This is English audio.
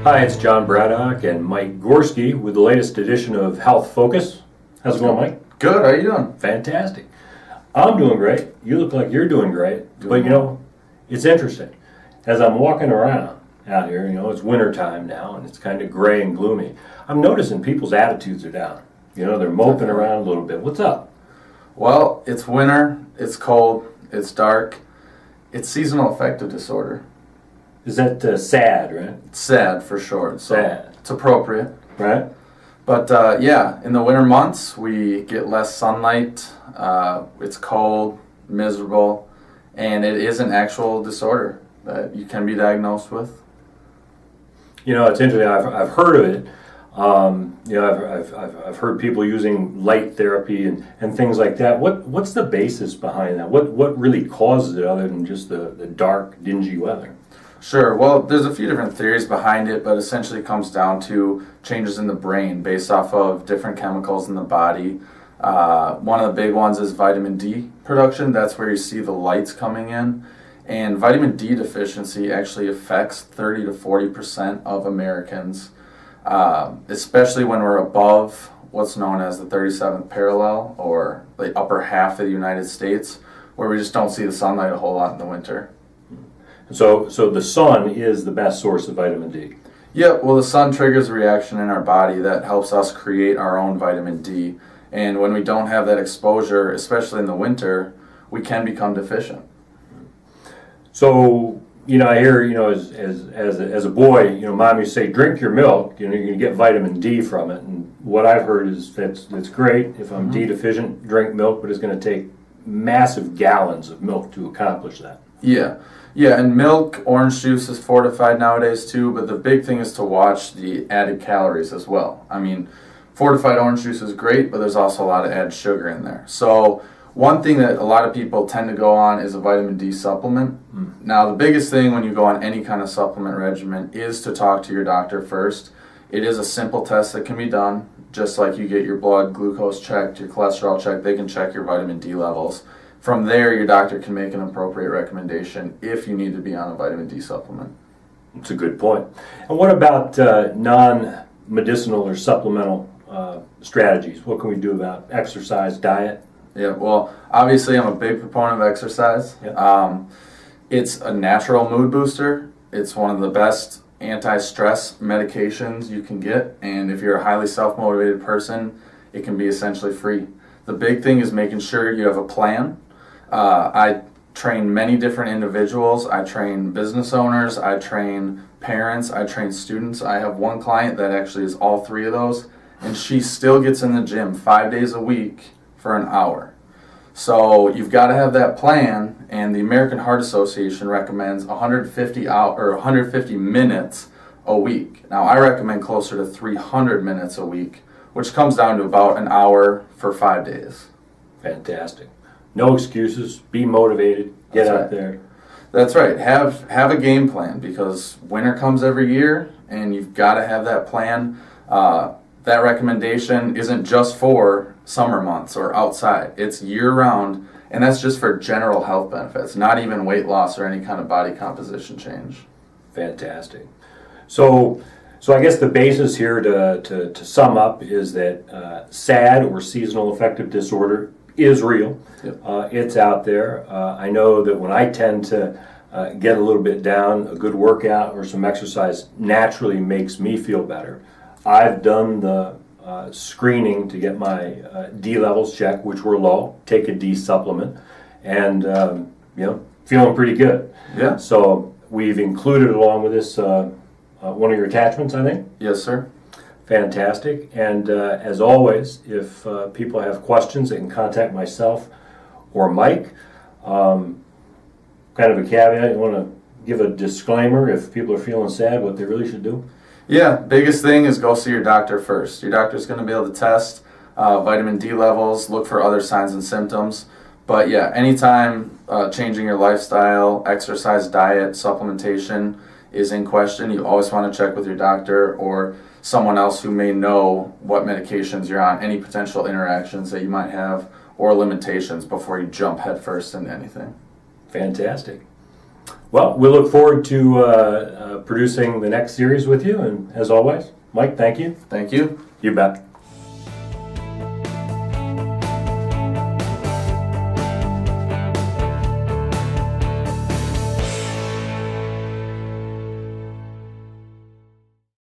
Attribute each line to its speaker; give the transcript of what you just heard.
Speaker 1: Hi, it's John Braddock and Mike Gorski with the latest edition of Health Focus. How's it going, Mike?
Speaker 2: Good, how are you doing?
Speaker 1: Fantastic. I'm doing great. You look like you're doing great. But you know, it's interesting. As I'm walking around out here, it's winter time now and it's kind of gray and gloomy. I'm noticing people's attitudes are down. They're moping around a little bit. What's up?
Speaker 2: Well, it's winter, it's cold, it's dark. It's seasonal affective disorder.
Speaker 1: Is that sad, right?
Speaker 2: It's sad for sure. So
Speaker 1: Sad.
Speaker 2: it's appropriate.
Speaker 1: Right?
Speaker 2: But yeah, in the winter months, we get less sunlight. It's cold, miserable, and it is an actual disorder that you can be diagnosed with.
Speaker 1: It's interesting. I've heard of it. I've heard people using light therapy and things like that. What's the basis behind that? What really causes it other than just the dark, dingy weather?
Speaker 2: Sure. Well, there's a few different theories behind it, but essentially it comes down to changes in the brain based off of different chemicals in the body. One of the big ones is vitamin D production. That's where you see the lights coming in. And vitamin D deficiency actually affects 30 to 40% of Americans, especially when we're above what's known as the 37th parallel, or the upper half of the United States, where we just don't see the sunlight a whole lot in the winter.
Speaker 1: So the sun is the best source of vitamin D.
Speaker 2: Yeah, well, the sun triggers a reaction in our body that helps us create our own vitamin D. And when we don't have that exposure, especially in the winter, we can become deficient.
Speaker 1: So, I hear, as a boy, mom used to say, drink your milk, you're going to get vitamin D from it. And what I've heard is that's great. If I'm D deficient, drink milk, but it's going to take massive gallons of milk to accomplish that.
Speaker 2: Yeah, and milk, orange juice is fortified nowadays too, but the big thing is to watch the added calories as well. I mean, fortified orange juice is great, but there's also a lot of added sugar in there. So one thing that a lot of people tend to go on is a vitamin D supplement. Now, the biggest thing when you go on any kind of supplement regimen is to talk to your doctor first. It is a simple test that can be done, just like you get your blood glucose checked, your cholesterol checked, they can check your vitamin D levels. From there, your doctor can make an appropriate recommendation if you need to be on a vitamin D supplement.
Speaker 1: That's a good point. And what about non-medicinal or supplemental strategies? What can we do about exercise, diet?
Speaker 2: Yeah, well, obviously I'm a big proponent of exercise.
Speaker 1: Yeah.
Speaker 2: It's a natural mood booster. It's one of the best anti-stress medications you can get. And if you're a highly self-motivated person, it can be essentially free. The big thing is making sure you have a plan. I train many different individuals. I train business owners. I train parents. I train students. I have one client that actually is all three of those, and she still gets in the gym 5 days a week for an hour. So you've got to have that plan, and the American Heart Association recommends 150 minutes a week. Now, I recommend closer to 300 minutes a week, which comes down to about an hour for 5 days.
Speaker 1: Fantastic. No excuses. Be motivated. Get out there.
Speaker 2: That's right. Have a game plan, because winter comes every year, and you've got to have that plan. That recommendation isn't just for summer months or outside. It's year-round, and that's just for general health benefits, not even weight loss or any kind of body composition change.
Speaker 1: Fantastic. So I guess the basis here to sum up is that SAD, or seasonal affective disorder, is real.
Speaker 2: Yep.
Speaker 1: It's out there. I know that when I tend to get a little bit down, a good workout or some exercise naturally makes me feel better. I've done the screening to get my D levels checked, which were low. Take a D supplement, and feeling pretty good.
Speaker 2: Yeah.
Speaker 1: So we've included along with this one of your attachments, I think.
Speaker 2: Yes, sir.
Speaker 1: Fantastic. And as always, if people have questions, they can contact myself or Mike. Kind of a caveat, you want to give a disclaimer if people are feeling sad, what they really should do?
Speaker 2: Yeah, biggest thing is go see your doctor first. Your doctor's going to be able to test vitamin D levels, look for other signs and symptoms. But yeah, anytime changing your lifestyle, exercise, diet, supplementation is in question, you always want to check with your doctor or someone else who may know what medications you're on, any potential interactions that you might have, or limitations before you jump headfirst into anything.
Speaker 1: Fantastic. Well, we look forward to producing the next series with you. And as always, Mike, thank you.
Speaker 2: Thank you.
Speaker 1: You bet.